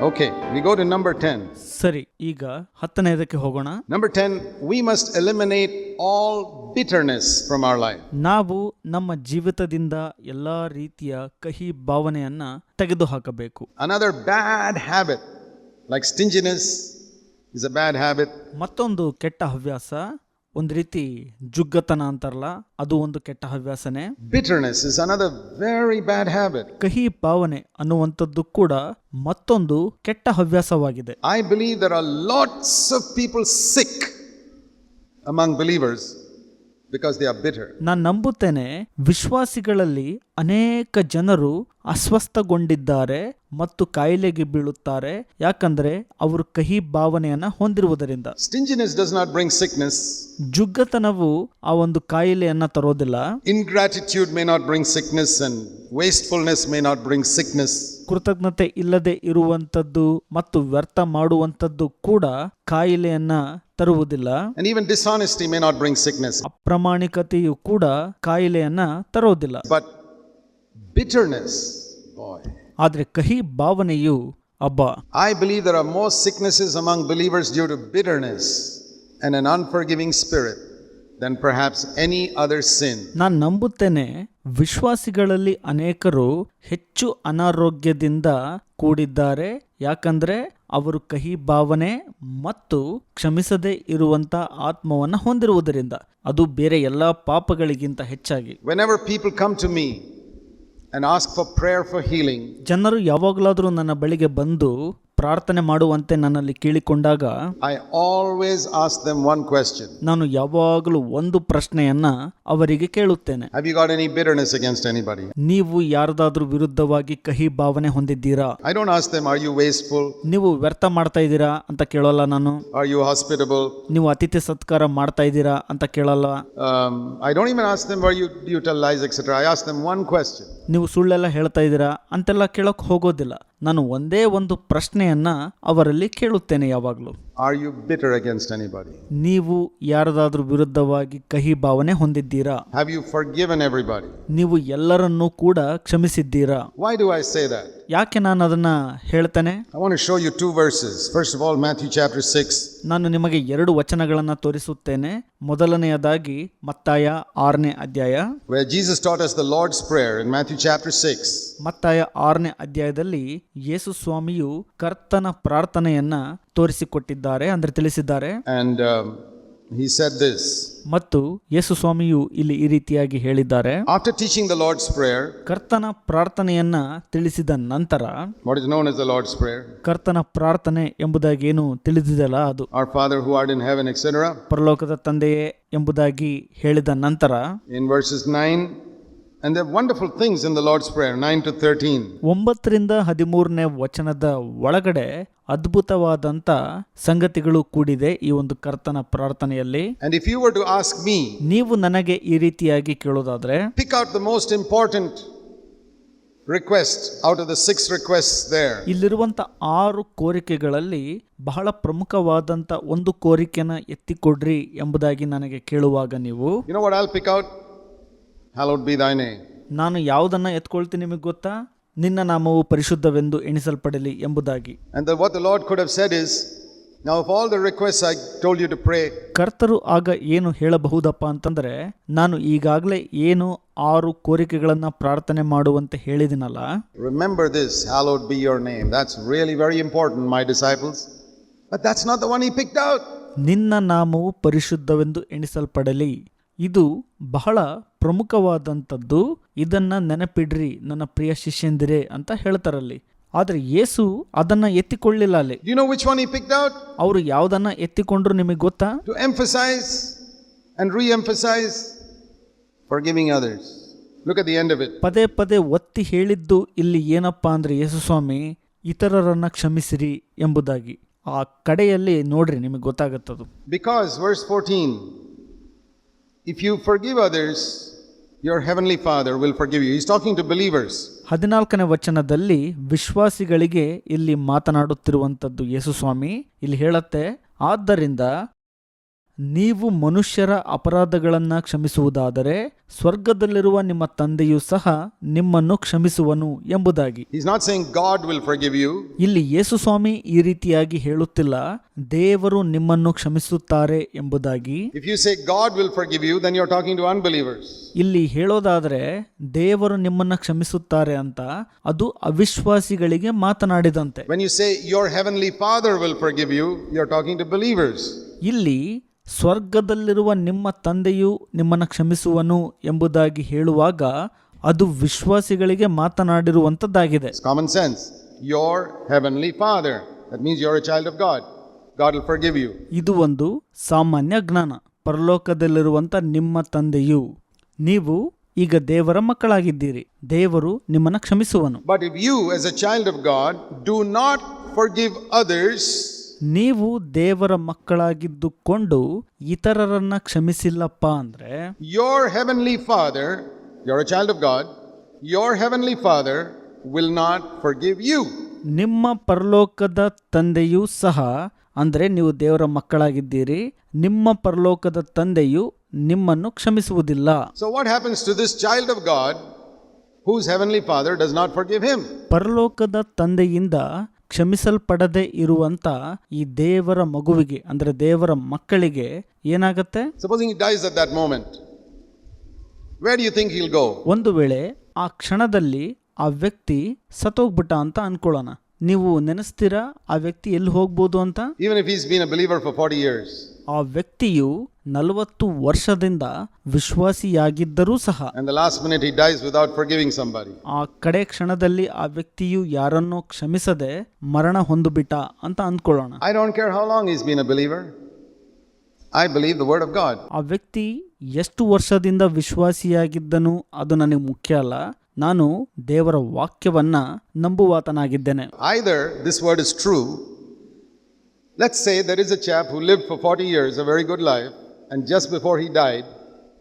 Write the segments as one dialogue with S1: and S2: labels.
S1: Okay, we go to number 10.
S2: ಸರಿ, ಈಗ 10ನೇದಕ್ಕೆ ಹೋಗೋಣ.
S1: Number 10, we must eliminate all bitterness from our life.
S2: ನಾವು ನಮ್ಮ ಜೀವಿತದಿಂದ ಎಲ್ಲಾ ರೀತಿಯ ಕಹಿ ಭಾವನೆಯನ್ನ ತೆಗೆದುಹಾಕಬೇಕು.
S1: Another bad habit, like stinginess, is a bad habit.
S2: ಮತ್ತೊಂದು ಕೆಟ್ಟ ಹವ್ಯಾಸ, ಒಂದು ರೀತಿ ಜುಗ್ಗತನ ಅಂತಾರಲ್ಲ, ಅದು ಒಂದು ಕೆಟ್ಟ ಹವ್ಯಾಸನೇ.
S1: Bitterness is another very bad habit.
S2: ಕಹಿ ಭಾವನೆ ಅನ್ನುವಂಥದ್ದು ಕೂಡ ಮತ್ತೊಂದು ಕೆಟ್ಟ ಹವ್ಯಾಸವಾಗಿದೆ.
S1: I believe there are lots of people sick among believers because they are bitter.
S2: ನಾನು ನಂಬುತ್ತೇನೆ, ವಿಶ್ವಾಸಿಗಳಲ್ಲಿ ಅನೇಕ ಜನರು ಅಸ್ವಸ್ಥಗೊಂಡಿದ್ದಾರೆ ಮತ್ತು ಕಾಯಿಲೆಗೆ ಬೀಳುತ್ತಾರೆ, ಯಾಕಂದ್ರೆ ಅವರು ಕಹಿ ಭಾವನೆಯನ್ನ ಹೊಂದಿರುವುದರಿಂದ.
S1: Stinginess does not bring sickness.
S2: ಜುಗ್ಗತನವು ಆ ಒಂದು ಕಾಯಿಲೆಯನ್ನ ತರೋದಿಲ್ಲ.
S1: Ingratitude may not bring sickness, and wastefulness may not bring sickness.
S2: ಕೃತಜ್ಞತೆ ಇಲ್ಲದೆ ಇರುವಂತದ್ದು ಮತ್ತು ವ್ಯರ್ಥ ಮಾಡುವಂತದ್ದು ಕೂಡ ಕಾಯಿಲೆಯನ್ನ ತರುವುದಿಲ್ಲ.
S1: And even dishonesty may not bring sickness.
S2: ಅಪ್ರಾಮಾಣಿಕತೆಯು ಕೂಡ ಕಾಯಿಲೆಯನ್ನ ತರೋದಿಲ್ಲ.
S1: But bitterness, boy.
S2: ಆದ್ರೆ ಕಹಿ ಭಾವನೆಯು ಅಬ್ಬಾ.
S1: I believe there are more sicknesses among believers due to bitterness and an unforgiving spirit than perhaps any other sin.
S2: ನಾನು ನಂಬುತ್ತೇನೆ, ವಿಶ್ವಾಸಿಗಳಲ್ಲಿ ಅನೇಕರು ಹೆಚ್ಚು ಅನಾರೋಗ್ಯದಿಂದ ಕೂಡಿದ್ದಾರೆ, ಯಾಕಂದ್ರೆ ಅವರು ಕಹಿ ಭಾವನೆ ಮತ್ತು ಕ್ಷಮಿಸದೇ ಇರುವಂತ ಆತ್ಮವನ್ನ ಹೊಂದಿರುವುದರಿಂದ, ಅದು ಬೇರೆ ಎಲ್ಲಾ ಪಾಪಗಳಿಗಿಂತ ಹೆಚ್ಚಾಗಿ.
S1: Whenever people come to me and ask for prayer for healing,
S2: ಜನರು ಯಾವಾಗಲಾದರೂ ನನ್ನ ಬಳಿಗೆ ಬಂದು ಪ್ರಾರ್ಥನೆ ಮಾಡುವಂತೆ ನನ್ನಲ್ಲಿ ಕೇಳಿಕೊಂಡಾಗ
S1: I always ask them one question.
S2: ನಾನು ಯಾವಾಗಲೂ ಒಂದು ಪ್ರಶ್ನೆಯನ್ನ ಅವರಿಗೆ ಕೇಳುತ್ತೇನೆ.
S1: Have you got any bitterness against anybody?
S2: ನೀವು ಯಾರದಾದ್ರೂ ವಿರುದ್ಧವಾಗಿ ಕಹಿ ಭಾವನೆ ಹೊಂದಿದ್ದೀರಾ?
S1: I don't ask them, are you wasteful?
S2: ನೀವು ವ್ಯರ್ಥ ಮಾಡ್ತಾ ಇದ್ದೀರಾ ಅಂತ ಕೇಳಲ್ಲ ನಾನು.
S1: Are you hospitable?
S2: ನೀವು ಅತಿಥಿ ಸತ್ಕಾರ ಮಾಡ್ತಾ ಇದ್ದೀರಾ ಅಂತ ಕೇಳಲ್ಲ.
S1: I don't even ask them, do you tell lies, etc. I ask them one question.
S2: ನೀವು ಸುಳ್ಳೆಲ್ಲ ಹೇಳ್ತಾ ಇದ್ದೀರಾ ಅಂತೆಲ್ಲ ಕೇಳಕ್ ಹೋಗೋದಿಲ್ಲ. ನಾನು ಒಂದೇ ಒಂದು ಪ್ರಶ್ನೆಯನ್ನ ಅವರಲ್ಲಿ ಕೇಳುತ್ತೇನೆ ಯಾವಾಗಲೂ.
S1: Are you bitter against anybody?
S2: ನೀವು ಯಾರದಾದ್ರೂ ವಿರುದ್ಧವಾಗಿ ಕಹಿ ಭಾವನೆ ಹೊಂದಿದ್ದೀರಾ?
S1: Have you forgiven everybody?
S2: ನೀವು ಎಲ್ಲರನ್ನೂ ಕೂಡ ಕ್ಷಮಿಸಿದ್ದೀರಾ?
S1: Why do I say that?
S2: ಯಾಕೆ ನಾನು ಅದನ್ನ ಹೇಳ್ತೇನೆ?
S1: I want to show you two verses. First of all, Matthew chapter 6.
S2: ನಾನು ನಿಮಗೆ 2 ವಚನಗಳನ್ನು ತೋರಿಸುತ್ತೇನೆ. ಮೊದಲನೆಯದಾಗಿ ಮತ್ತಾಯ 6ನೇ ಅಧ್ಯಾಯ,
S1: where Jesus taught us the Lord's Prayer in Matthew chapter 6.
S2: ಮತ್ತಾಯ 6ನೇ ಅಧ್ಯಾಯದಲ್ಲಿ ಯೇಸು ಸ್ವಾಮಿಯು ಕರ್ತನ ಪ್ರಾರ್ಥನೆಯನ್ನ ತೋರಿಸಿಕೊಟ್ಟಿದ್ದಾರೆ, ಅಂದ್ರೆ ತಿಳಿಸಿದ್ದಾರೆ.
S1: And he said this.
S2: ಮತ್ತು ಯೇಸು ಸ್ವಾಮಿಯು ಇಲ್ಲಿ ಈ ರೀತಿಯಾಗಿ ಹೇಳಿದ್ದಾರೆ.
S1: After teaching the Lord's Prayer,
S2: ಕರ್ತನ ಪ್ರಾರ್ಥನೆಯನ್ನ ತಿಳಿಸಿದ ನಂತರ,
S1: what is known as the Lord's Prayer,
S2: ಕರ್ತನ ಪ್ರಾರ್ಥನೆ ಎಂಬುದಾಗಿ ಏನು ತಿಳಿದಿದೆಯಲ್ಲ ಅದು,
S1: Our Father who art in heaven, etc.
S2: ಪರಲೋಕದ ತಂದೆಯೇ ಎಂಬುದಾಗಿ ಹೇಳಿದ ನಂತರ,
S1: in verses 9, and there are wonderful things in the Lord's Prayer, 9 to 13.
S2: 9ರಿಂದ 13ನೇ ವಚನದ ಒಳಗಡೆ ಅದ್ಭುತವಾದಂತ ಸಂಗತಿಗಳು ಕೂಡಿದೆ ಈ ಒಂದು ಕರ್ತನ ಪ್ರಾರ್ಥನೆಯಲ್ಲಿ.
S1: And if you were to ask me,
S2: ನೀವು ನನಗೆ ಈ ರೀತಿಯಾಗಿ ಕೇಳೋದಾದ್ರೆ,
S1: pick out the most important request out of the 6 requests there.
S2: ಇಲ್ಲಿರುವಂತ 6 ಕೋರಿಕೆಗಳಲ್ಲಿ ಬಹಳ ಪ್ರಮುಖವಾದಂತ ಒಂದು ಕೋರಿಕೆನ ಎತ್ತಿಕೊಡ್ರಿ ಎಂಬುದಾಗಿ ನನಗೆ ಕೇಳುವಾಗ ನೀವು,
S1: You know what I'll pick out? Hallowed be thy name.
S2: ನಾನು ಯಾವುದನ್ನ ಎತ್ಕೊಳ್ತೀನಿ ನಿಮಗೆ ಗೊತ್ತಾ? ನಿನ್ನ ನಾಮವು ಪರಿಶುದ್ಧವೆಂದು ಎಣಿಸಲ್ಪಡಲಿ ಎಂಬುದಾಗಿ.
S1: And what the Lord could have said is, now of all the requests I told you to pray,
S2: ಕರ್ತರು ಆಗ ಏನು ಹೇಳಬಹುದಪ್ಪ ಅಂತಂದ್ರೆ, ನಾನು ಈಗಾಗಲೇ ಏನು 6 ಕೋರಿಕೆಗಳನ್ನ ಪ್ರಾರ್ಥನೆ ಮಾಡುವಂತೆ ಹೇಳಿದಿನಲ್ಲ,
S1: remember this, hallowed be your name. That's really very important, my disciples. But that's not the one he picked out.
S2: ನಿನ್ನ ನಾಮವು ಪರಿಶುದ್ಧವೆಂದು ಎಣಿಸಲ್ಪಡಲಿ, ಇದು ಬಹಳ ಪ್ರಮುಖವಾದಂಥದ್ದು, ಇದನ್ನ ನೆನಪಿಡ್ರಿ ನನ್ನ ಪ್ರಿಯ ಶಿಷ್ಯಂದಿರೇ ಅಂತ ಹೇಳ್ತಾರಲ್ಲಿ. ಆದ್ರೆ ಯೇಸು ಅದನ್ನ ಎತ್ತಿಕೊಳ್ಳಿಲ್ಲ ಅಲ್ಲಿ.
S1: Do you know which one he picked out?
S2: ಅವರು ಯಾವುದನ್ನ ಎತ್ತಿಕೊಂಡ್ರು ನಿಮಗೆ ಗೊತ್ತಾ?
S1: To emphasize and re-emphasize forgiving others. Look at the end of it.
S2: ಪದೇ ಪದೇ ಒತ್ತಿ ಹೇಳಿದ್ದು ಇಲ್ಲಿ ಏನಪ್ಪಾ ಅಂದ್ರೆ, ಯೇಸು ಸ್ವಾಮಿ ಇತರರನ್ನ ಕ್ಷಮಿಸಿರಿ ಎಂಬುದಾಗಿ. ಆ ಕಡೆಯಲ್ಲಿ ನೋಡ್ರಿ ನಿಮಗೆ ಗೊತ್ತಾಗುತ್ತದು.
S1: Because verse 14, if you forgive others, your heavenly Father will forgive you. He's talking to believers.
S2: 14ನೇ ವಚನದಲ್ಲಿ ವಿಶ್ವಾಸಿಗಳಿಗೆ ಇಲ್ಲಿ ಮಾತನಾಡುತ್ತಿರುವಂತದ್ದು ಯೇಸು ಸ್ವಾಮಿ ಇಲ್ಲಿ ಹೇಳತ್ತೆ, ಆದ್ದರಿಂದ ನೀವು ಮನುಷ್ಯರ ಅಪರಾಧಗಳನ್ನು ಕ್ಷಮಿಸುವುದಾದರೆ ಸ್ವರ್ಗದಲ್ಲಿರುವ ನಿಮ್ಮ ತಂದೆಯೂ ಸಹ ನಿಮ್ಮನ್ನು ಕ್ಷಮಿಸುವನು ಎಂಬುದಾಗಿ.
S1: He's not saying God will forgive you.
S2: ಇಲ್ಲಿ ಯೇಸು ಸ್ವಾಮಿ ಈ ರೀತಿಯಾಗಿ ಹೇಳುತ್ತಿಲ್ಲ, ದೇವರು ನಿಮ್ಮನ್ನು ಕ್ಷಮಿಸುತ್ತಾರೆ ಎಂಬುದಾಗಿ.
S1: If you say God will forgive you, then you're talking to unbelievers.
S2: ಇಲ್ಲಿ ಹೇಳೋದಾದ್ರೆ ದೇವರು ನಿಮ್ಮನ್ನ ಕ್ಷಮಿಸುತ್ತಾರೆ ಅಂತ ಅದು ಅವಿಶ್ವಾಸಿಗಳಿಗೆ ಮಾತನಾಡಿದಂತೆ.
S1: When you say your heavenly Father will forgive you, you're talking to believers.
S2: ಇಲ್ಲಿ ಸ್ವರ್ಗದಲ್ಲಿರುವ ನಿಮ್ಮ ತಂದೆಯು ನಿಮ್ಮನ್ನು ಕ್ಷಮಿಸುವನು ಎಂಬುದಾಗಿ ಹೇಳುವಾಗ ಅದು ವಿಶ್ವಾಸಿಗಳಿಗೆ ಮಾತನಾಡಿರುವಂಥದ್ದಾಗಿದೆ.
S1: It's common sense. Your heavenly Father. That means you're a child of God. God will forgive you.
S2: ಇದು ಒಂದು ಸಾಮಾನ್ಯ ಜ್ಞಾನ. ಪರಲೋಕದಲ್ಲಿರುವಂಥ ನಿಮ್ಮ ತಂದೆಯು, ನೀವು ಈಗ ದೇವರ ಮಕ್ಕಳಾಗಿದ್ದೀರಿ, ದೇವರು ನಿಮ್ಮನ್ನು ಕ್ಷಮಿಸುವನು.
S1: But if you as a child of God do not forgive others,
S2: ನೀವು ದೇವರ ಮಕ್ಕಳಾಗಿದ್ದುಕೊಂಡು ಇತರರನ್ನ ಕ್ಷಮಿಸಿಲ್ಲಪ್ಪ ಅಂದ್ರೆ,
S1: your heavenly Father, you're a child of God, your heavenly Father will not forgive you.
S2: ನಿಮ್ಮ ಪರಲೋಕದ ತಂದೆಯೂ ಸಹ, ಅಂದ್ರೆ ನೀವು ದೇವರ ಮಕ್ಕಳಾಗಿದ್ದೀರಿ, ನಿಮ್ಮ ಪರಲೋಕದ ತಂದೆಯು ನಿಮ್ಮನ್ನು ಕ್ಷಮಿಸುವುದಿಲ್ಲ.
S1: So what happens to this child of God whose heavenly Father does not forgive him?
S2: ಪರಲೋಕದ ತಂದೆಯಿಂದ ಕ್ಷಮಿಸಲ್ಪಡದೆ ಇರುವಂತ ಈ ದೇವರ ಮಗುವಿಗೆ, ಅಂದ್ರೆ ದೇವರ ಮಕ್ಕಳಿಗೆ ಏನಾಗತ್ತೆ?
S1: Supposing he dies at that moment, where do you think he'll go?
S2: ಒಂದು ವೇಳೆ ಆ ಕ್ಷಣದಲ್ಲಿ ಆ ವ್ಯಕ್ತಿ ಸತ್ತೋಗ್ಬಿಟ್ಟ ಅಂತ ಅನ್ಕೊಳ್ಳೋಣ, ನೀವು ನೆನೆಸ್ತೀರಾ ಆ ವ್ಯಕ್ತಿ ಎಲ್ಲಿ ಹೋಗ್ಬೋದು ಅಂತ?
S1: Even if he's been a believer for 40 years.
S2: ಆ ವ್ಯಕ್ತಿಯು 40 ವರ್ಷದಿಂದ ವಿಶ್ವಾಸಿಯಾಗಿದ್ದರೂ ಸಹ,
S1: and the last minute he dies without forgiving somebody.
S2: ಆ ಕಡೆ ಕ್ಷಣದಲ್ಲಿ ಆ ವ್ಯಕ್ತಿಯು ಯಾರನ್ನೋ ಕ್ಷಮಿಸದೆ ಮರಣ ಹೊಂದಿಬಿಟ್ಟ ಅಂತ ಅಂದ್ಕೊಳ್ಳೋಣ.
S1: I don't care how long he's been a believer. I believe the word of God.
S2: ಆ ವ್ಯಕ್ತಿ ಎಷ್ಟು ವರ್ಷದಿಂದ ವಿಶ್ವಾಸಿಯಾಗಿದ್ದನು ಅದು ನನಗೆ ಮುಖ್ಯ ಅಲ್ಲ, ನಾನು ದೇವರ ವಾಕ್ಯವನ್ನ ನಂಬುವಾತನಾಗಿದ್ದೇನೆ.
S1: Either this word is true. Let's say there is a chap who lived for 40 years, a very good life, and just before he died,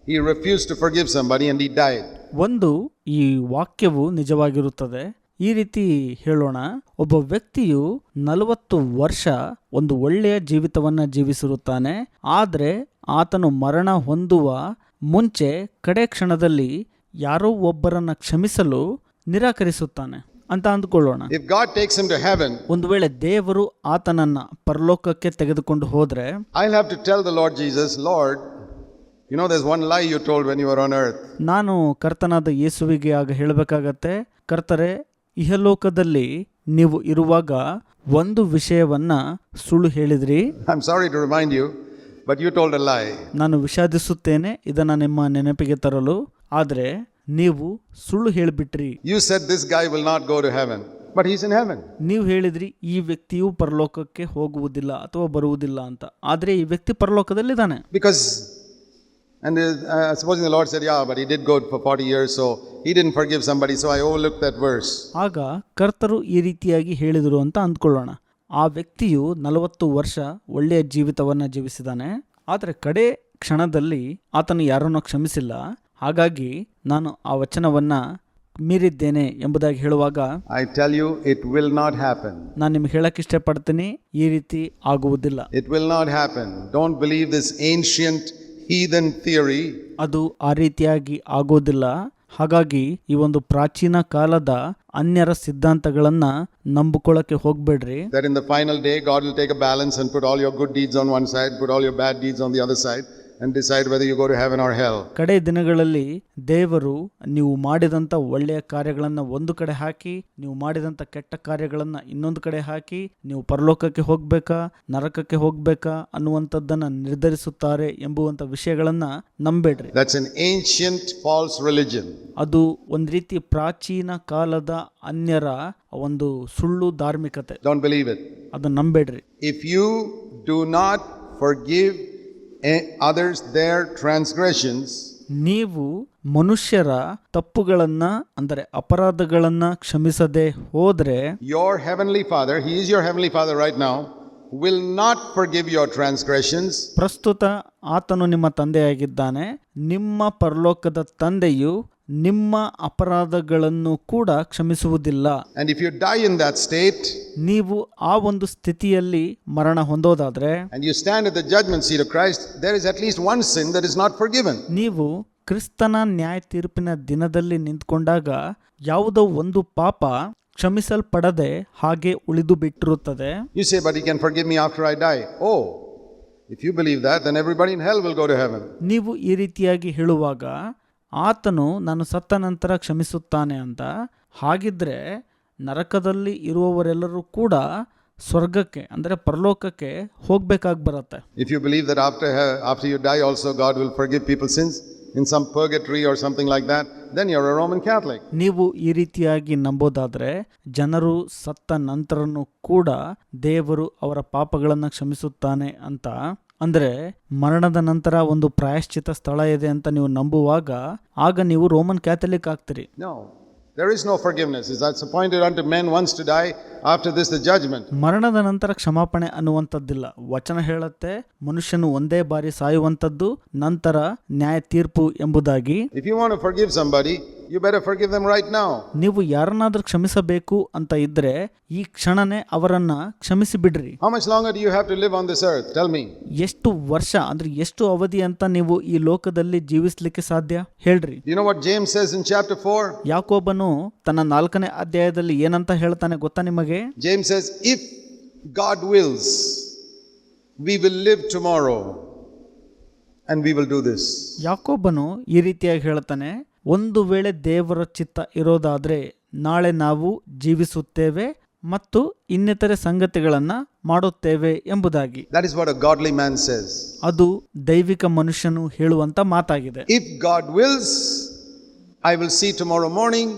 S1: he refused to forgive somebody and he died.
S2: ಒಂದು, ಈ ವಾಕ್ಯವು ನಿಜವಾಗಿರುತ್ತದೆ. ಈ ರೀತಿ ಹೇಳೋಣ, ಒಬ್ಬ ವ್ಯಕ್ತಿಯು 40 ವರ್ಷ ಒಂದು ಒಳ್ಳೆಯ ಜೀವಿತವನ್ನ ಜೀವಿಸಿರುತ್ತಾನೆ, ಆದರೆ ಆತನು ಮರಣ ಹೊಂದುವ ಮುಂಚೆ ಕಡೆ ಕ್ಷಣದಲ್ಲಿ ಯಾರೋ ಒಬ್ಬರನ್ನ ಕ್ಷಮಿಸಲು ನಿರಾಕರಿಸುತ್ತಾನೆ ಅಂತ ಅಂದುಕೊಳ್ಳೋಣ.
S1: If God takes him to heaven,
S2: ಒಂದು ವೇಳೆ ದೇವರು ಆತನನ್ನ ಪರಲೋಕಕ್ಕೆ ತೆಗೆದುಕೊಂಡು ಹೋದ್ರೆ,
S1: I'll have to tell the Lord Jesus, Lord, you know there's one lie you told when you were on earth.
S2: ನಾನು ಕರ್ತನಾದ ಯೇಸುವಿಗೆ ಆಗ ಹೇಳಬೇಕಾಗತ್ತೆ, ಕರ್ತರೆ, ಇಹಲೋಕದಲ್ಲಿ ನೀವು ಇರುವಾಗ ಒಂದು ವಿಷಯವನ್ನ ಸುಳ್ಳು ಹೇಳಿದ್ರಿ.
S1: I'm sorry to remind you, but you told a lie.
S2: ನಾನು ವಿಷಾದಿಸುತ್ತೇನೆ ಇದನ್ನ ನಿಮ್ಮ ನೆನಪಿಗೆ ತರಲು, ಆದರೆ ನೀವು ಸುಳ್ಳು ಹೇಳಿಬಿಟ್ರಿ.
S1: You said this guy will not go to heaven, but he's in heaven.
S2: ನೀವು ಹೇಳಿದ್ರಿ ಈ ವ್ಯಕ್ತಿಯು ಪರಲೋಕಕ್ಕೆ ಹೋಗುವುದಿಲ್ಲ ಅಥವಾ ಬರುವುದಿಲ್ಲ ಅಂತ, ಆದರೆ ಈ ವ್ಯಕ್ತಿ ಪರಲೋಕದಲ್ಲಿದ್ದಾನೆ.
S1: Because and supposing the Lord said, yeah, but he did go for 40 years, so he didn't forgive somebody, so I overlooked that verse.
S2: ಆಗ ಕರ್ತರು ಈ ರೀತಿಯಾಗಿ ಹೇಳಿದರು ಅಂತ ಅಂದ್ಕೊಳ್ಳೋಣ, ಆ ವ್ಯಕ್ತಿಯು 40 ವರ್ಷ ಒಳ್ಳೆಯ ಜೀವಿತವನ್ನ ಜೀವಿಸಿದಾನೆ, ಆದರೆ ಕಡೆ ಕ್ಷಣದಲ್ಲಿ ಆತನು ಯಾರನ್ನೋ ಕ್ಷಮಿಸಿಲ್ಲ, ಹಾಗಾಗಿ ನಾನು ಆ ವಚನವನ್ನ ಮೀರಿದ್ದೇನೆ ಎಂಬುದಾಗಿ ಹೇಳುವಾಗ,
S1: I tell you, it will not happen.
S2: ನಾನು ನಿಮ್ಗೆ ಹೇಳಕ್ ಇಷ್ಟಪಡ್ತೀನಿ, ಈ ರೀತಿ ಆಗುವುದಿಲ್ಲ.
S1: It will not happen. Don't believe this ancient heathen theory.
S2: ಅದು ಆ ರೀತಿಯಾಗಿ ಆಗೋದಿಲ್ಲ. ಹಾಗಾಗಿ ಈ ಒಂದು ಪ್ರಾಚೀನ ಕಾಲದ ಅನ್ಯರ ಸಿದ್ಧಾಂತಗಳನ್ನ ನಂಬಿಕೊಳ್ಳಕ್ಕೆ ಹೋಗ್ಬೇಡ್ರಿ.
S1: That in the final day God will take a balance and put all your good deeds on one side, put all your bad deeds on the other side, and decide whether you go to heaven or hell.
S2: ಕಡೆ ದಿನಗಳಲ್ಲಿ ದೇವರು ನೀವು ಮಾಡಿದಂಥ ಒಳ್ಳೆಯ ಕಾರ್ಯಗಳನ್ನ ಒಂದು ಕಡೆ ಹಾಕಿ, ನೀವು ಮಾಡಿದಂಥ ಕೆಟ್ಟ ಕಾರ್ಯಗಳನ್ನ ಇನ್ನೊಂದು ಕಡೆ ಹಾಕಿ, ನೀವು ಪರಲೋಕಕ್ಕೆ ಹೋಗ್ಬೇಕಾ ನರಕಕ್ಕೆ ಹೋಗ್ಬೇಕಾ ಅನ್ನುವಂಥದ್ದನ್ನ ನಿರ್ಧರಿಸುತ್ತಾರೆ ಎಂಬುವಂಥ ವಿಷಯಗಳನ್ನ ನಂಬೇಡ್ರಿ.
S1: That's an ancient false religion.
S2: ಅದು ಒಂದು ರೀತಿ ಪ್ರಾಚೀನ ಕಾಲದ ಅನ್ಯರ ಒಂದು ಸುಳ್ಳು ಧಾರ್ಮಿಕತೆ.
S1: Don't believe it.
S2: ಅದನ್ನ ನಂಬೇಡ್ರಿ.
S1: If you do not forgive others their transgressions,
S2: ನೀವು ಮನುಷ್ಯರ ತಪ್ಪುಗಳನ್ನ ಅಂದರೆ ಅಪರಾಧಗಳನ್ನ ಕ್ಷಮಿಸದೆ ಹೋದ್ರೆ,
S1: your heavenly Father, he is your heavenly Father right now, will not forgive your transgressions.
S2: ಪ್ರಸ್ತುತ ಆತನು ನಿಮ್ಮ ತಂದೆಯಾಗಿದ್ದಾನೆ, ನಿಮ್ಮ ಪರಲೋಕದ ತಂದೆಯು ನಿಮ್ಮ ಅಪರಾಧಗಳನ್ನು ಕೂಡ ಕ್ಷಮಿಸುವುದಿಲ್ಲ.
S1: And if you die in that state
S2: ನೀವು ಆ ಒಂದು ಸ್ಥಿತಿಯಲ್ಲಿ ಮರಣ ಹೊಂದೋದಾದ್ರೆ,
S1: and you stand at the judgment seat of Christ, there is at least one sin that is not forgiven.
S2: ನೀವು ಕ್ರಿಸ್ತನ ನ್ಯಾಯ ತೀರ್ಪಿನ ದಿನದಲ್ಲಿ ನಿಂತ್ಕೊಂಡಾಗ ಯಾವುದೋ ಒಂದು ಪಾಪ ಕ್ಷಮಿಸಲ್ಪಡದೆ ಹಾಗೆ ಉಳಿದು ಬಿಟ್ಟಿರುತ್ತದೆ.
S1: You say, but he can forgive me after I die. Oh, if you believe that, then everybody in hell will go to heaven.
S2: ನೀವು ಈ ರೀತಿಯಾಗಿ ಹೇಳುವಾಗ ಆತನು ನಾನು ಸತ್ತ ನಂತರ ಕ್ಷಮಿಸುತ್ತಾನೆ ಅಂತ, ಹಾಗಿದ್ರೆ ನರಕದಲ್ಲಿ ಇರುವವರೆಲ್ಲರೂ ಕೂಡ ಸ್ವರ್ಗಕ್ಕೆ ಅಂದರೆ ಪರಲೋಕಕ್ಕೆ ಹೋಗ್ಬೇಕಾಗಿ ಬರುತ್ತೆ.
S1: If you believe that after you die also God will forgive people's sins in some purgatory or something like that, then you're a Roman Catholic.
S2: ನೀವು ಈ ರೀತಿಯಾಗಿ ನಂಬೋದಾದ್ರೆ ಜನರು ಸತ್ತ ನಂತರನೂ ಕೂಡ ದೇವರು ಅವರ ಪಾಪಗಳನ್ನು ಕ್ಷಮಿಸುತ್ತಾನೆ ಅಂತ, ಅಂದರೆ ಮರಣದ ನಂತರ ಒಂದು ಪ್ರಾಯಶ್ಚಿತ ಸ್ಥಳ ಇದೆ ಅಂತ ನೀವು ನಂಬುವಾಗ ಆಗ ನೀವು ರೋಮನ್ ಕ್ಯಾಥಲಿಕ್ ಆಗ್ತೀರಿ.
S1: No, there is no forgiveness. It's appointed unto men once to die, after this the judgment.
S2: ಮರಣದ ನಂತರ ಕ್ಷಮಾಪಣೆ ಅನ್ನುವಂಥದ್ದಿಲ್ಲ. ವಚನ ಹೇಳುತ್ತೆ ಮನುಷ್ಯನು ಒಂದೇ ಬಾರಿ ಸಾಯುವಂಥದ್ದು, ನಂತರ ನ್ಯಾಯ ತೀರ್ಪು ಎಂಬುದಾಗಿ.
S1: If you want to forgive somebody, you better forgive them right now.
S2: ನೀವು ಯಾರನ್ನಾದ್ರೂ ಕ್ಷಮಿಸಬೇಕು ಅಂತ ಇದ್ರೆ ಈ ಕ್ಷಣನೇ ಅವರನ್ನ ಕ್ಷಮಿಸಿ ಬಿಡ್ರಿ.
S1: How much longer do you have to live on this earth? Tell me.
S2: ಎಷ್ಟು ವರ್ಷ ಅಂದ್ರೆ ಎಷ್ಟು ಅವಧಿ ಅಂತ ನೀವು ಈ ಲೋಕದಲ್ಲಿ ಜೀವಿಸಲಿಕ್ಕೆ ಸಾಧ್ಯ ಹೇಳ್ರಿ.
S1: You know what James says in chapter 4?
S2: ಯಾಕೋಬನು ತನ್ನ 4ನೇ ಅಧ್ಯಾಯದಲ್ಲಿ ಏನಂತ ಹೇಳ್ತಾನೆ ಗೊತ್ತಾ ನಿಮಗೆ?
S1: James says, if God wills, we will live tomorrow and we will do this.
S2: ಯಾಕೋಬನು ಈ ರೀತಿಯಾಗಿ ಹೇಳ್ತಾನೆ, ಒಂದು ವೇಳೆ ದೇವರ ಚಿತ್ತ ಇರೋದಾದ್ರೆ ನಾಳೆ ನಾವು ಜೀವಿಸುತ್ತೇವೆ ಮತ್ತು ಇನ್ನಿತರೆ ಸಂಗತಿಗಳನ್ನ ಮಾಡುತ್ತೇವೆ ಎಂಬುದಾಗಿ.
S1: That is what a godly man says.
S2: ಅದು ದೈವಿಕ ಮನುಷ್ಯನು ಹೇಳುವಂತ ಮಾತಾಗಿದೆ.
S1: If God wills, I will see tomorrow morning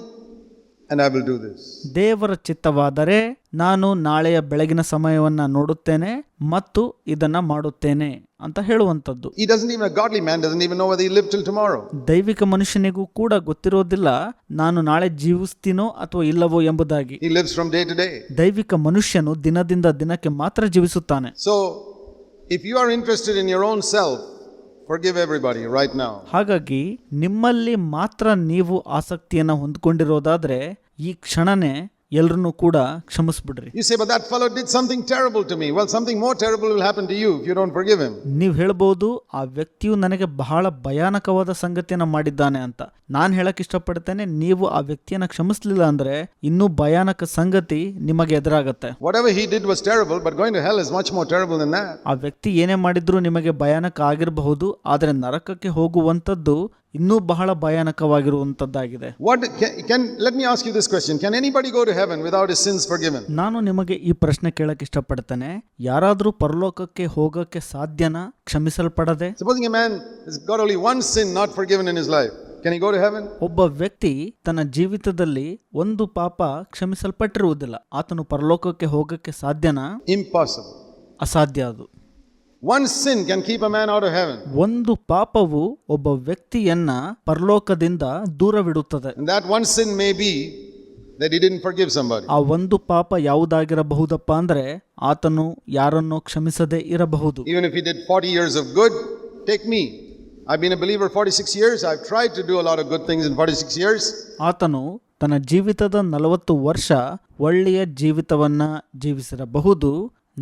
S1: and I will do this.
S2: ದೇವರ ಚಿತ್ತವಾದರೆ ನಾನು ನಾಳೆಯ ಬೆಳಗಿನ ಸಮಯವನ್ನ ನೋಡುತ್ತೇನೆ ಮತ್ತು ಇದನ್ನ ಮಾಡುತ್ತೇನೆ ಅಂತ ಹೇಳುವಂಥದ್ದು.
S1: He doesn't even, a godly man doesn't even know whether he live till tomorrow.
S2: ದೈವಿಕ ಮನುಷ್ಯನಿಗೂ ಕೂಡ ಗೊತ್ತಿರೋದಿಲ್ಲ ನಾನು ನಾಳೆ ಜೀವಿಸ್ತೀನೋ ಅಥವಾ ಇಲ್ಲವೋ ಎಂಬುದಾಗಿ.
S1: He lives from day to day.
S2: ದೈವಿಕ ಮನುಷ್ಯನು ದಿನದಿಂದ ದಿನಕ್ಕೆ ಮಾತ್ರ ಜೀವಿಸುತ್ತಾನೆ.
S1: So if you are interested in your own self, forgive everybody right now.
S2: ಹಾಗಾಗಿ ನಿಮ್ಮಲ್ಲಿ ಮಾತ್ರ ನೀವು ಆಸಕ್ತಿಯನ್ನು ಹೊಂದ್ಕೊಂಡಿರೋದಾದ್ರೆ ಈ ಕ್ಷಣನೇ ಎಲ್ಲರನ್ನೂ ಕೂಡ ಕ್ಷಮಿಸ್ಬಿಡ್ರಿ.
S1: You say, but that fellow did something terrible to me. Well, something more terrible will happen to you if you don't forgive him.
S2: ನೀವು ಹೇಳ್ಬೋದು ಆ ವ್ಯಕ್ತಿಯು ನನಗೆ ಬಹಳ ಭಯಾನಕವಾದ ಸಂಗತಿಯನ್ನು ಮಾಡಿದ್ದಾನೆ ಅಂತ. ನಾನು ಹೇಳಕ್ ಇಷ್ಟಪಡ್ತೇನೆ, ನೀವು ಆ ವ್ಯಕ್ತಿಯನ್ನ ಕ್ಷಮಿಸ್ಲಿಲ್ಲ ಅಂದ್ರೆ ಇನ್ನೂ ಭಯಾನಕ ಸಂಗತಿ ನಿಮಗೆ ಎದುರಾಗತ್ತೆ.
S1: Whatever he did was terrible, but going to hell is much more terrible than that.
S2: ಆ ವ್ಯಕ್ತಿ ಏನೇ ಮಾಡಿದ್ರು ನಿಮಗೆ ಭಯಾನಕ ಆಗಿರಬಹುದು, ಆದರೆ ನರಕಕ್ಕೆ ಹೋಗುವಂಥದ್ದು ಇನ್ನೂ ಬಹಳ ಭಯಾನಕವಾಗಿರುವಂತದ್ದಾಗಿದೆ.
S1: Let me ask you this question. Can anybody go to heaven without his sins forgiven?
S2: ನಾನು ನಿಮಗೆ ಈ ಪ್ರಶ್ನೆ ಕೇಳಕ್ ಇಷ್ಟಪಡ್ತೇನೆ, ಯಾರಾದ್ರೂ ಪರಲೋಕಕ್ಕೆ ಹೋಗಕ್ಕೆ ಸಾಧ್ಯನಾ ಕ್ಷಮಿಸಲ್ಪಡದೆ?
S1: Supposing a man has got only one sin not forgiven in his life, can he go to heaven?
S2: ಒಬ್ಬ ವ್ಯಕ್ತಿ ತನ್ನ ಜೀವಿತದಲ್ಲಿ ಒಂದು ಪಾಪ ಕ್ಷಮಿಸಲ್ಪಟ್ಟಿರುವುದಿಲ್ಲ, ಆತನು ಪರಲೋಕಕ್ಕೆ ಹೋಗಕ್ಕೆ ಸಾಧ್ಯನಾ?
S1: Impossible.
S2: ಅಸಾಧ್ಯ. ಅದು
S1: one sin can keep a man out of heaven.
S2: ಒಂದು ಪಾಪವು ಒಬ್ಬ ವ್ಯಕ್ತಿಯನ್ನ ಪರಲೋಕದಿಂದ ದೂರವಿಡುತ್ತದೆ.
S1: And that one sin may be that he didn't forgive somebody.
S2: ಆ ಒಂದು ಪಾಪ ಯಾವುದಾಗಿರಬಹುದಪ್ಪ ಅಂದ್ರೆ ಆತನು ಯಾರನ್ನೋ ಕ್ಷಮಿಸದೇ ಇರಬಹುದು.
S1: Even if he did 40 years of good, take me. I've been a believer 46 years. I've tried to do a lot of good things in 46 years.
S2: ಆತನು ತನ್ನ ಜೀವಿತದ 40 ವರ್ಷ ಒಳ್ಳೆಯ ಜೀವಿತವನ್ನ ಜೀವಿಸಿರಬಹುದು.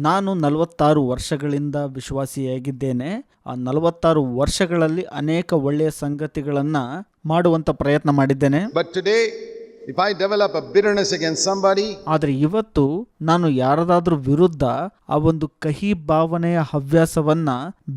S2: ನಾನು 46 ವರ್ಷಗಳಿಂದ ವಿಶ್ವಾಸಿಯಾಗಿದ್ದೇನೆ. ಆ 46 ವರ್ಷಗಳಲ್ಲಿ ಅನೇಕ ಒಳ್ಳೆಯ ಸಂಗತಿಗಳನ್ನ ಮಾಡುವಂತ ಪ್ರಯತ್ನ ಮಾಡಿದ್ದೇನೆ.
S1: But today, if I develop a bitterness against somebody,
S2: ಆದರೆ ಇವತ್ತು ನಾನು ಯಾರದಾದ್ರೂ ವಿರುದ್ಧ ಆ ಒಂದು ಕಹಿ ಭಾವನೆಯ ಹವ್ಯಾಸವನ್ನ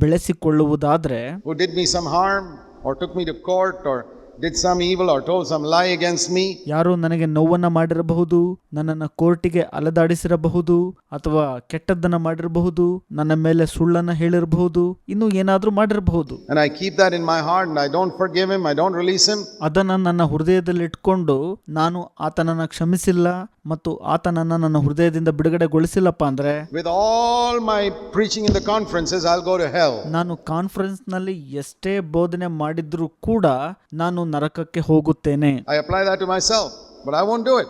S2: ಬೆಳೆಸಿಕೊಳ್ಳುವುದಾದ್ರೆ,
S1: who did me some harm or took me to court or did some evil or told some lie against me,
S2: ಯಾರು ನನಗೆ ನೋವನ್ನ ಮಾಡಿರಬಹುದು, ನನ್ನನ್ನು ಕೋರ್ಟಿಗೆ ಅಲೆದಾಡಿಸಿರಬಹುದು, ಅಥವಾ ಕೆಟ್ಟದ್ದನ್ನ ಮಾಡಿರಬಹುದು, ನನ್ನ ಮೇಲೆ ಸುಳ್ಳನ್ನ ಹೇಳಿರಬಹುದು, ಇನ್ನು ಏನಾದ್ರೂ ಮಾಡಿರಬಹುದು.
S1: and I keep that in my heart and I don't forgive him, I don't release him,
S2: ಅದನ್ನ ನನ್ನ ಹೃದಯದಲ್ಲಿ ಇಟ್ಕೊಂಡು ನಾನು ಆತನನ್ನ ಕ್ಷಮಿಸಿಲ್ಲ ಮತ್ತು ಆತನನ್ನ ನನ್ನ ಹೃದಯದಿಂದ ಬಿಡುಗಡೆಗೊಳಿಸಿಲ್ಲಪ್ಪ ಅಂದ್ರೆ,
S1: with all my preaching in the conferences, I'll go to hell.
S2: ನಾನು ಕಾನ್ಫರೆನ್ಸ್ ನಲ್ಲಿ ಎಷ್ಟೇ ಬೋಧನೆ ಮಾಡಿದ್ರೂ ಕೂಡ ನಾನು ನರಕಕ್ಕೆ ಹೋಗುತ್ತೇನೆ.
S1: I apply that to myself, but I won't do it.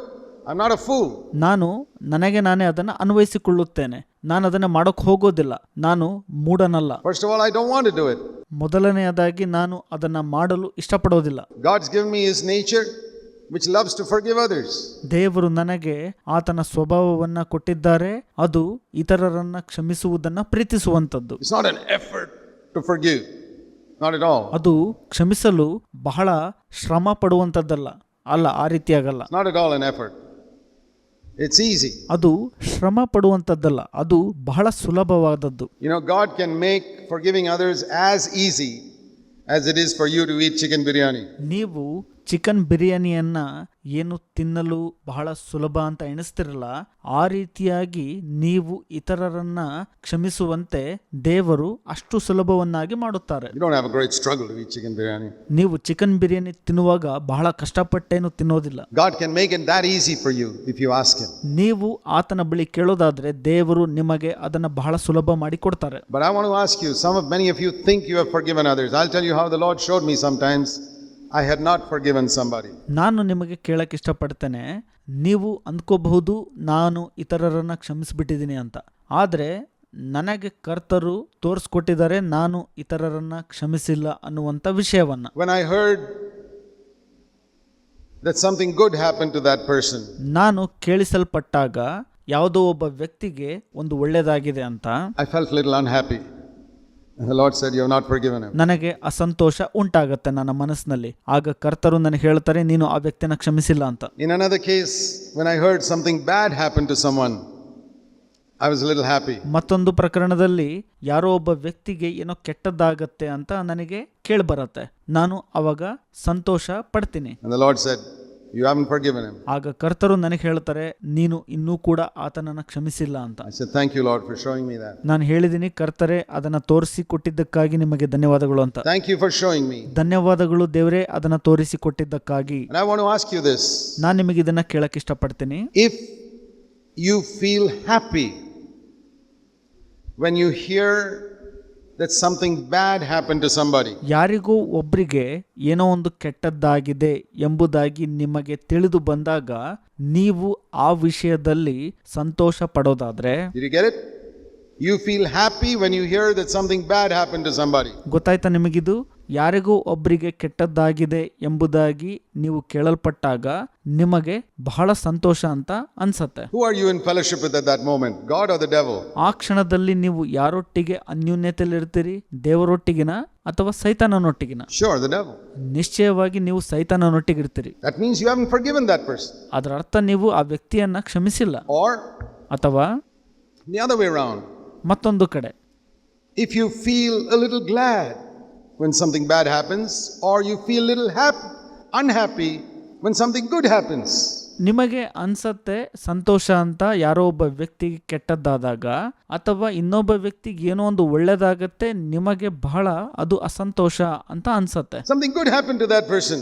S1: I'm not a fool.
S2: ನಾನು ನನಗೆ ನಾನೇ ಅದನ್ನು ಅನ್ವಯಿಸಿಕೊಳ್ಳುತ್ತೇನೆ. ನಾನು ಅದನ್ನ ಮಾಡೋಕ್ ಹೋಗೋದಿಲ್ಲ, ನಾನು ಮೂಢನಲ್ಲ.
S1: First of all, I don't want to do it.
S2: ಮೊದಲನೆಯದಾಗಿ ನಾನು ಅದನ್ನ ಮಾಡಲು ಇಷ್ಟಪಡೋದಿಲ್ಲ.
S1: God's given me His nature, which loves to forgive others.
S2: ದೇವರು ನನಗೆ ಆತನ ಸ್ವಭಾವವನ್ನ ಕೊಟ್ಟಿದ್ದಾರೆ, ಅದು ಇತರರನ್ನ ಕ್ಷಮಿಸುವುದನ್ನ ಪ್ರೀತಿಸುವಂತದ್ದು.
S1: It's not an effort to forgive, not at all.
S2: ಅದು ಕ್ಷಮಿಸಲು ಬಹಳ ಶ್ರಮ ಪಡುವಂತದ್ದಲ್ಲ, ಅಲ್ಲ, ಆ ರೀತಿಯಾಗಲ್ಲ.
S1: It's not at all an effort. It's easy.
S2: ಅದು ಶ್ರಮ ಪಡುವಂತದ್ದಲ್ಲ, ಅದು ಬಹಳ ಸುಲಭವಾದದ್ದು.
S1: You know, God can make forgiving others as easy as it is for you to eat chicken biryani.
S2: ನೀವು ಚಿಕನ್ ಬಿರಿಯಾನಿಯನ್ನ ಏನು ತಿನ್ನಲು ಬಹಳ ಸುಲಭ ಅಂತ ಎಣಿಸ್ತಿರಲ್ಲ, ಆ ರೀತಿಯಾಗಿ ನೀವು ಇತರರನ್ನ ಕ್ಷಮಿಸುವಂತೆ ದೇವರು ಅಷ್ಟು ಸುಲಭವನ್ನಾಗಿ ಮಾಡುತ್ತಾರೆ.
S1: You don't have a great struggle to eat chicken biryani.
S2: ನೀವು ಚಿಕನ್ ಬಿರಿಯಾನಿ ತಿನ್ನುವಾಗ ಬಹಳ ಕಷ್ಟಪಟ್ಟೇನು ತಿನ್ನೋದಿಲ್ಲ.
S1: God can make it that easy for you if you ask Him.
S2: ನೀವು ಆತನ ಬಳಿ ಕೇಳೋದಾದ್ರೆ ದೇವರು ನಿಮಗೆ ಅದನ್ನ ಬಹಳ ಸುಲಭ ಮಾಡಿ ಕೊಡ್ತಾರೆ.
S1: But I want to ask you, many of you think you have forgiven others. I'll tell you how the Lord showed me sometimes I had not forgiven somebody.
S2: ನಾನು ನಿಮಗೆ ಕೇಳಕ್ಕೆ ಇಷ್ಟಪಡ್ತೇನೆ, ನೀವು ಅಂದ್ಕೋಬಹುದು ನಾನು ಇತರರನ್ನ ಕ್ಷಮಿಸಿಬಿಟ್ಟಿದ್ದೀನಿ ಅಂತ. ಆದರೆ ನನಗೆ ಕರ್ತರು ತೋರಿಸ್ಕೊಟ್ಟಿದ್ದಾರೆ ನಾನು ಇತರರನ್ನ ಕ್ಷಮಿಸಿಲ್ಲ ಅನ್ನುವಂಥ ವಿಷಯವನ್ನ.
S1: When I heard that something good happened to that person,
S2: ನಾನು ಕೇಳಿಸಲ್ಪಟ್ಟಾಗ ಯಾವುದೋ ಒಬ್ಬ ವ್ಯಕ್ತಿಗೆ ಒಂದು ಒಳ್ಳೆಯದಾಗಿದೆ ಅಂತ,
S1: I felt a little unhappy. And the Lord said, you have not forgiven him.
S2: ನನಗೆ ಅಸಂತೋಷ ಉಂಟಾಗತ್ತೆ ನನ್ನ ಮನಸ್ಸಿನಲ್ಲಿ. ಆಗ ಕರ್ತರು ನನಗೆ ಹೇಳ್ತಾರೆ, ನೀನು ಆ ವ್ಯಕ್ತಿನ ಕ್ಷಮಿಸಿಲ್ಲ ಅಂತ.
S1: In another case, when I heard something bad happen to someone, I was a little happy.
S2: ಮತ್ತೊಂದು ಪ್ರಕರಣದಲ್ಲಿ ಯಾರೋ ಒಬ್ಬ ವ್ಯಕ್ತಿಗೆ ಏನೋ ಕೆಟ್ಟದ್ದಾಗತ್ತೆ ಅಂತ ನನಗೆ ಕೇಳಿಬರತ್ತೆ, ನಾನು ಅವಾಗ ಸಂತೋಷ ಪಡ್ತೀನಿ.
S1: And the Lord said, you haven't forgiven him.
S2: ಆಗ ಕರ್ತರು ನನಗೆ ಹೇಳ್ತಾರೆ, ನೀನು ಇನ್ನೂ ಕೂಡ ಆತನನ್ನ ಕ್ಷಮಿಸಿಲ್ಲ ಅಂತ.
S1: I said, thank you Lord for showing me that.
S2: ನಾನು ಹೇಳಿದ್ದೀನಿ, ಕರ್ತರೆ ಅದನ್ನ ತೋರಿಸಿ ಕೊಟ್ಟಿದ್ದಕ್ಕಾಗಿ ನಿಮಗೆ ಧನ್ಯವಾದಗಳು ಅಂತ.
S1: Thank you for showing me.
S2: ಧನ್ಯವಾದಗಳು ದೇವರೇ ಅದನ್ನ ತೋರಿಸಿ ಕೊಟ್ಟಿದ್ದಕ್ಕಾಗಿ.
S1: And I want to ask you this.
S2: ನಾನು ನಿಮಗೆ ಇದನ್ನ ಕೇಳಕ್ಕೆ ಇಷ್ಟಪಡ್ತೀನಿ.
S1: If you feel happy when you hear that something bad happened to somebody,
S2: ಯಾರಿಗೂ ಒಬ್ಬರಿಗೆ ಏನೋ ಒಂದು ಕೆಟ್ಟದ್ದಾಗಿದೆ ಎಂಬುದಾಗಿ ನಿಮಗೆ ತಿಳಿದು ಬಂದಾಗ ನೀವು ಆ ವಿಷಯದಲ್ಲಿ ಸಂತೋಷ ಪಡೋದಾದ್ರೆ,
S1: did you get it? You feel happy when you hear that something bad happened to somebody.
S2: ಗೊತ್ತಾಯ್ತಾ ನಿಮಗಿದು? ಯಾರಿಗೂ ಒಬ್ಬರಿಗೆ ಕೆಟ್ಟದ್ದಾಗಿದೆ ಎಂಬುದಾಗಿ ನೀವು ಕೇಳಲ್ಪಟ್ಟಾಗ ನಿಮಗೆ ಬಹಳ ಸಂತೋಷ ಅಂತ ಅನ್ಸತ್ತೆ.
S1: Who are you in fellowship with at that moment? God or the devil?
S2: ಆ ಕ್ಷಣದಲ್ಲಿ ನೀವು ಯಾರೊಟ್ಟಿಗೆ ಅನ್ಯೋನ್ಯತೆಯಲ್ಲಿರ್ತೀರಿ? ದೇವರೊಟ್ಟಿಗಿನ ಅಥವಾ ಸೈತಾನನೊಟ್ಟಿಗಿನ?
S1: Sure, the devil.
S2: ನಿಶ್ಚಯವಾಗಿ ನೀವು ಸೈತಾನನೊಟ್ಟಿಗಿರ್ತೀರಿ.
S1: That means you haven't forgiven that person.
S2: ಅದರ ಅರ್ಥ ನೀವು ಆ ವ್ಯಕ್ತಿಯನ್ನ ಕ್ಷಮಿಸಿಲ್ಲ.
S1: Or
S2: ಅಥವಾ
S1: the other way around.
S2: ಮತ್ತೊಂದು ಕಡೆ,
S1: if you feel a little glad when something bad happens, or you feel a little unhappy when something good happens.
S2: ನಿಮಗೆ ಅನ್ಸತ್ತೆ ಸಂತೋಷ ಅಂತ ಯಾರೋ ಒಬ್ಬ ವ್ಯಕ್ತಿಗೆ ಕೆಟ್ಟದ್ದಾದಾಗ, ಅಥವಾ ಇನ್ನೊಬ್ಬ ವ್ಯಕ್ತಿಗೆ ಏನೋ ಒಂದು ಒಳ್ಳೇದಾಗತ್ತೆ, ನಿಮಗೆ ಬಹಳ ಅದು ಅಸಂತೋಷ ಅಂತ ಅನ್ಸತ್ತೆ.
S1: Something good happened to that person,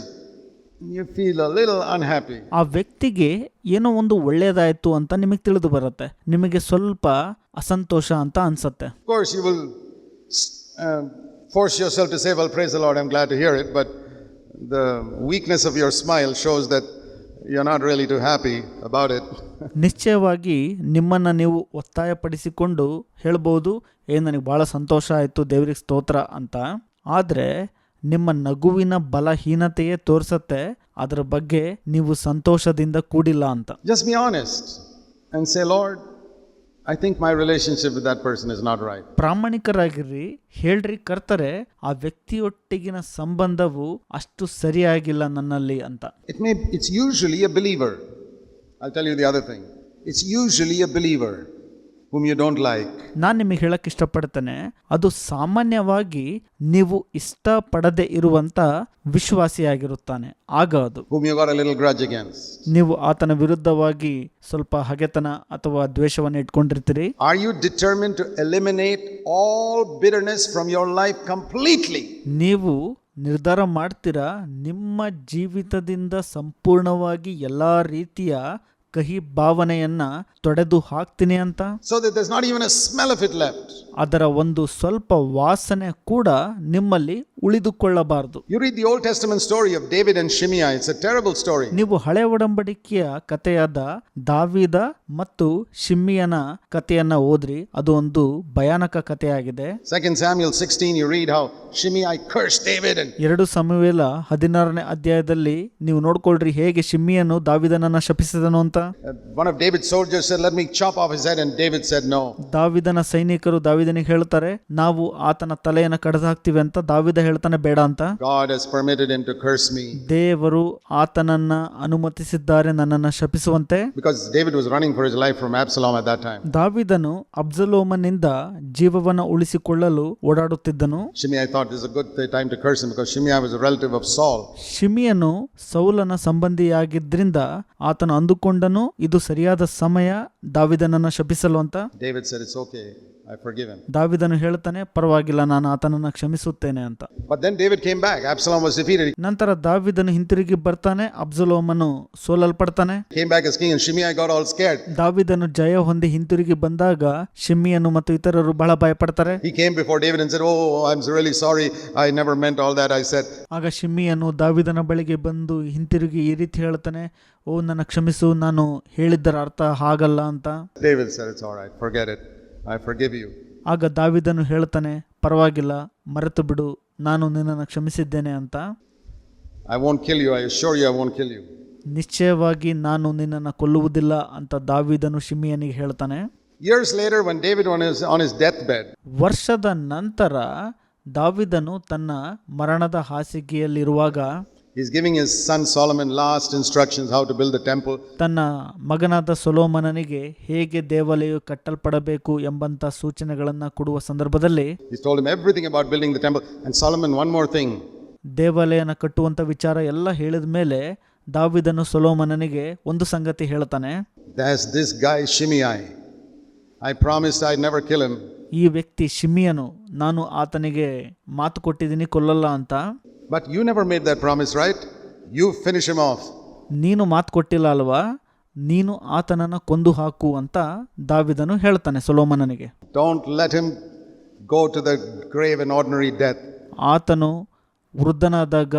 S1: you feel a little unhappy.
S2: ಆ ವ್ಯಕ್ತಿಗೆ ಏನೋ ಒಂದು ಒಳ್ಳೇದಾಯ್ತು ಅಂತ ನಿಮಗೆ ತಿಳಿದು ಬರುತ್ತೆ, ನಿಮಗೆ ಸ್ವಲ್ಪ ಅಸಂತೋಷ ಅಂತ ಅನ್ಸತ್ತೆ.
S1: Of course you will force yourself to say, well, praise the Lord, I'm glad to hear it, but the weakness of your smile shows that you're not really too happy about it.
S2: ನಿಶ್ಚಯವಾಗಿ ನಿಮ್ಮನ್ನ ನೀವು ಒತ್ತಾಯಪಡಿಸಿಕೊಂಡು ಹೇಳ್ಬೋದು, ನನಗೆ ಬಹಳ ಸಂತೋಷ ಆಯಿತು, ದೇವರಿಗೆ ಸ್ತೋತ್ರ ಅಂತ. ಆದರೆ ನಿಮ್ಮ ನಗುವಿನ ಬಲಹೀನತೆಯೇ ತೋರಿಸತ್ತೆ ಅದರ ಬಗ್ಗೆ ನೀವು ಸಂತೋಷದಿಂದ ಕೂಡಿಲ್ಲ ಅಂತ.
S1: Just be honest and say, Lord, I think my relationship with that person is not right.
S2: ಪ್ರಾಮಾಣಿಕರಾಗಿರ್ರಿ, ಹೇಳ್ರಿ, ಕರ್ತರೆ, ಆ ವ್ಯಕ್ತಿಯೊಟ್ಟಿಗಿನ ಸಂಬಂಧವು ಅಷ್ಟು ಸರಿಯಾಗಿಲ್ಲ ನನ್ನಲ್ಲಿ ಅಂತ.
S1: It's usually a believer. I'll tell you the other thing. It's usually a believer whom you don't like.
S2: ನಾನು ನಿಮಗೆ ಹೇಳಕ್ಕೆ ಇಷ್ಟಪಡ್ತೇನೆ, ಅದು ಸಾಮಾನ್ಯವಾಗಿ ನೀವು ಇಷ್ಟಪಡದೆ ಇರುವಂತ ವಿಶ್ವಾಸಿಯಾಗಿರುತ್ತಾನೆ. ಆಗ ಅದು
S1: whom you got a little grudge against.
S2: ನೀವು ಆತನ ವಿರುದ್ಧವಾಗಿ ಸ್ವಲ್ಪ ಹಗೆತನ ಅಥವಾ ದ್ವೇಷವನ್ನು ಇಟ್ಕೊಂಡಿರ್ತೀರಿ.
S1: Are you determined to eliminate all bitterness from your life completely?
S2: ನೀವು ನಿರ್ಧಾರ ಮಾಡ್ತೀರಾ ನಿಮ್ಮ ಜೀವಿತದಿಂದ ಸಂಪೂರ್ಣವಾಗಿ ಎಲ್ಲಾ ರೀತಿಯ ಕಹಿ ಭಾವನೆಯನ್ನ ತೊಡೆದು ಹಾಕ್ತೀನಿ ಅಂತ,
S1: so that there's not even a smell of it left.
S2: ಅದರ ಒಂದು ಸ್ವಲ್ಪ ವಾಸನೆ ಕೂಡ ನಿಮ್ಮಲ್ಲಿ ಉಳಿದುಕೊಳ್ಳಬಾರದು.
S1: You read the Old Testament story of David and Shimei. It's a terrible story.
S2: ನೀವು ಹಳೆ ಒಡಂಬಡಿಕೆಯ ಕಥೆಯಾದ ದಾವೀದ ಮತ್ತು ಶಿಮ್ಮಿಯನ ಕಥೆಯನ್ನ ಓದ್ರಿ, ಅದು ಒಂದು ಭಯಾನಕ ಕಥೆಯಾಗಿದೆ.
S1: 2 Samuel 16, you read how Shimei cursed David. And
S2: 2 ಸಮುವೇಲ 16ನೇ ಅಧ್ಯಾಯದಲ್ಲಿ ನೀವು ನೋಡ್ಕೊಳ್ರಿ ಹೇಗೆ ಶಿಮ್ಮಿಯನು ದಾವಿದನನ್ನ ಶಪಿಸಿದನು ಅಂತ.
S1: one of David's soldiers said, let me chop off his head, and David said no.
S2: ದಾವಿದನ ಸೈನಿಕರು ದಾವಿದನಿಗೆ ಹೇಳ್ತಾರೆ, ನಾವು ಆತನ ತಲೆಯನ್ನು ಕಡಿದು ಹಾಕ್ತಿವಿ ಅಂತ. ದಾವಿದ ಹೇಳ್ತಾನೆ ಬೇಡ ಅಂತ.
S1: God has permitted him to curse me.
S2: ದೇವರು ಆತನನ್ನ ಅನುಮತಿಸಿದ್ದಾರೆ ನನ್ನನ್ನ ಶಪಿಸುವಂತೆ.
S1: Because David was running for his life from Absalom at that time.
S2: ದಾವಿದನು ಅಬ್ಸಲೋಮನಿಂದ ಜೀವವನ್ನು ಉಳಿಸಿಕೊಳ್ಳಲು ಓಡಾಡುತ್ತಿದ್ದನು.
S1: Shimei thought this is a good time to curse him because Shimei was a relative of Saul.
S2: ಶಿಮಿಯನು ಸೌಲನ ಸಂಬಂಧಿಯಾಗಿದ್ರಿಂದ ಆತನು ಅಂದುಕೊಂಡನು ಇದು ಸರಿಯಾದ ಸಮಯ ದಾವಿದನನ್ನ ಶಪಿಸಲು ಅಂತ.
S1: David said, it's okay, I forgive him.
S2: ದಾವಿದನು ಹೇಳ್ತಾನೆ, ಪರವಾಗಿಲ್ಲ, ನಾನು ಆತನನ್ನ ಕ್ಷಮಿಸುತ್ತೇನೆ ಅಂತ.
S1: But then David came back. Absalom was defeated.
S2: ನಂತರ ದಾವಿದನು ಹಿಂತಿರುಗಿ ಬರ್ತಾನೆ, ಅಬ್ಸಲೋಮನು ಸೋಲಲ್ಪಡ್ತಾನೆ.
S1: Came back as king and Shimei got all scared.
S2: ದಾವಿದನು ಜಯ ಹೊಂದಿ ಹಿಂತಿರುಗಿ ಬಂದಾಗ ಶಿಮ್ಮಿಯನು ಮತ್ತು ಇತರರು ಬಹಳ ಭಯಪಡ್ತಾರೆ.
S1: He came before David and said, oh, I'm really sorry, I never meant all that I said.
S2: ಆಗ ಶಿಮ್ಮಿಯನು ದಾವಿದನ ಬಳಿಗೆ ಬಂದು ಹಿಂತಿರುಗಿ ಈ ರೀತಿ ಹೇಳ್ತಾನೆ, ಓ ನನ್ನ ಕ್ಷಮಿಸು, ನಾನು ಹೇಳಿದ್ದರ ಅರ್ಥ ಹಾಗಲ್ಲ ಅಂತ.
S1: David said, it's all right, forget it, I forgive you.
S2: ಆಗ ದಾವಿದನು ಹೇಳ್ತಾನೆ, ಪರವಾಗಿಲ್ಲ, ಮರೆತು ಬಿಡು, ನಾನು ನಿನ್ನನ್ನು ಕ್ಷಮಿಸಿದ್ದೇನೆ ಅಂತ.
S1: I won't kill you, I assure you I won't kill you.
S2: ನಿಶ್ಚಯವಾಗಿ ನಾನು ನಿನ್ನನ್ನು ಕೊಲ್ಲುವುದಿಲ್ಲ ಅಂತ ದಾವಿದನು ಶಿಮ್ಮಿಯನಿಗೆ ಹೇಳ್ತಾನೆ.
S1: Years later, when David was on his deathbed,
S2: ವರ್ಷದ ನಂತರ ದಾವಿದನು ತನ್ನ ಮರಣದ ಹಾಸಿಗೆಯಲ್ಲಿರುವಾಗ
S1: he's giving his son Solomon last instructions how to build the temple.
S2: ತನ್ನ ಮಗನಾದ ಸೊಲೊಮೋನನಿಗೆ ಹೇಗೆ ದೇವಾಲಯವು ಕಟ್ಟಲ್ಪಡಬೇಕು ಎಂಬಂತ ಸೂಚನೆಗಳನ್ನು ಕೊಡುವ ಸಂದರ್ಭದಲ್ಲಿ
S1: He's told him everything about building the temple. And Solomon, one more thing.
S2: ದೇವಾಲಯನ ಕಟ್ಟುವಂತ ವಿಚಾರ ಎಲ್ಲ ಹೇಳಿದ ಮೇಲೆ ದಾವಿದನು ಸೊಲೊಮೋನನಿಗೆ ಒಂದು ಸಂಗತಿ ಹೇಳ್ತಾನೆ.
S1: There's this guy Shimei. I promised I'd never kill him.
S2: ಈ ವ್ಯಕ್ತಿ ಶಿಮಿಯನು, ನಾನು ಆತನಿಗೆ ಮಾತು ಕೊಟ್ಟಿದ್ದೀನಿ ಕೊಲ್ಲಲ್ಲ ಅಂತ.
S1: But you never made that promise, right? You finish him off.
S2: ನೀನು ಮಾತು ಕೊಟ್ಟಿಲ್ಲ ಅಲ್ವಾ, ನೀನು ಆತನನ್ನು ಕೊಂದು ಹಾಕು ಅಂತ ದಾವಿದನು ಹೇಳ್ತಾನೆ ಸೊಲೊಮೋನನಿಗೆ.
S1: Don't let him go to the grave an ordinary death.
S2: ಆತನು ವೃದ್ಧನಾದಾಗ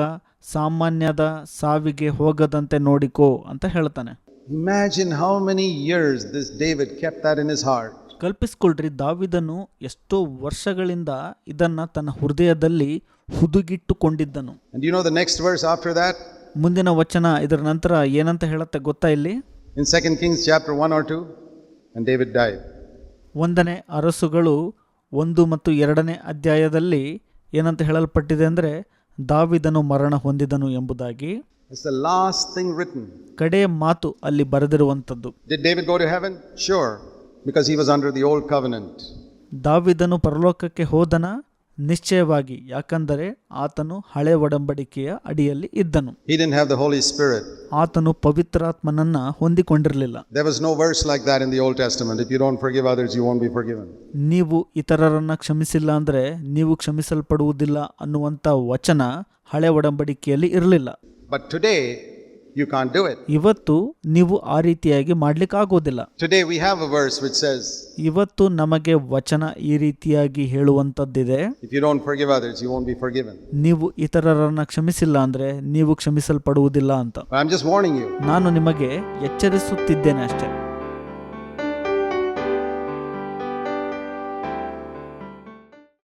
S2: ಸಾಮಾನ್ಯದ ಸಾವಿಗೆ ಹೋಗದಂತೆ ನೋಡಿಕೋ ಅಂತ ಹೇಳ್ತಾನೆ.
S1: Imagine how many years this David kept that in his heart.
S2: ಕಲ್ಪಿಸ್ಕೊಳ್ರಿ, ದಾವಿದನು ಎಷ್ಟೋ ವರ್ಷಗಳಿಂದ ಇದನ್ನ ತನ್ನ ಹೃದಯದಲ್ಲಿ ಹುದುಗಿಟ್ಟುಕೊಂಡಿದ್ದನು.
S1: And you know the next verse after that?
S2: ಮುಂದಿನ ವಚನ ಇದರ ನಂತರ ಏನಂತ ಹೇಳುತ್ತೆ ಗೊತ್ತಾ ಇಲ್ಲಿ?
S1: In 2 Kings chapter 1 or 2, and David died.
S2: 1ನೇ ಅರಸುಗಳು 1 ಮತ್ತು 2ನೇ ಅಧ್ಯಾಯದಲ್ಲಿ ಏನಂತ ಹೇಳಲ್ಪಟ್ಟಿದೆ ಅಂದರೆ ದಾವಿದನು ಮರಣ ಹೊಂದಿದನು ಎಂಬುದಾಗಿ.
S1: It's the last thing written.
S2: ಕಡೆ ಮಾತು ಅಲ್ಲಿ ಬರೆದಿರುವಂಥದ್ದು.
S1: Did David go to heaven? Sure, because he was under the old covenant.
S2: ದಾವಿದನು ಪರಲೋಕಕ್ಕೆ ಹೋದನ? ನಿಶ್ಚಯವಾಗಿ, ಯಾಕಂದರೆ ಆತನು ಹಳೆ ಒಡಂಬಡಿಕೆಯ ಅಡಿಯಲ್ಲಿ ಇದ್ದನು.
S1: He didn't have the Holy Spirit.
S2: ಆತನು ಪವಿತ್ರಾತ್ಮನನ್ನ ಹೊಂದಿಕೊಂಡಿರಲಿಲ್ಲ.
S1: There was no verse like that in the Old Testament. If you don't forgive others, you won't be forgiven.
S2: ನೀವು ಇತರರನ್ನ ಕ್ಷಮಿಸಿಲ್ಲ ಅಂದ್ರೆ ನೀವು ಕ್ಷಮಿಸಲ್ಪಡುವುದಿಲ್ಲ ಅನ್ನುವಂಥ ವಚನ ಹಳೆ ಒಡಂಬಡಿಕೆಯಲ್ಲಿ ಇರಲಿಲ್ಲ.
S1: But today, you can't do it.
S2: ಇವತ್ತು ನೀವು ಆ ರೀತಿಯಾಗಿ ಮಾಡ್ಲಿಕ್ಕಾಗೋದಿಲ್ಲ.
S1: Today we have a verse which says,
S2: ಇವತ್ತು ನಮಗೆ ವಚನ ಈ ರೀತಿಯಾಗಿ ಹೇಳುವಂಥದ್ದಿದೆ,
S1: if you don't forgive others, you won't be forgiven.
S2: ನೀವು ಇತರರನ್ನ ಕ್ಷಮಿಸಿಲ್ಲ ಅಂದ್ರೆ ನೀವು ಕ್ಷಮಿಸಲ್ಪಡುವುದಿಲ್ಲ ಅಂತ.
S1: I'm just warning you.
S2: ನಾನು ನಿಮಗೆ ಎಚ್ಚರಿಸುತ್ತಿದ್ದೇನೆ ಅಷ್ಟೇ.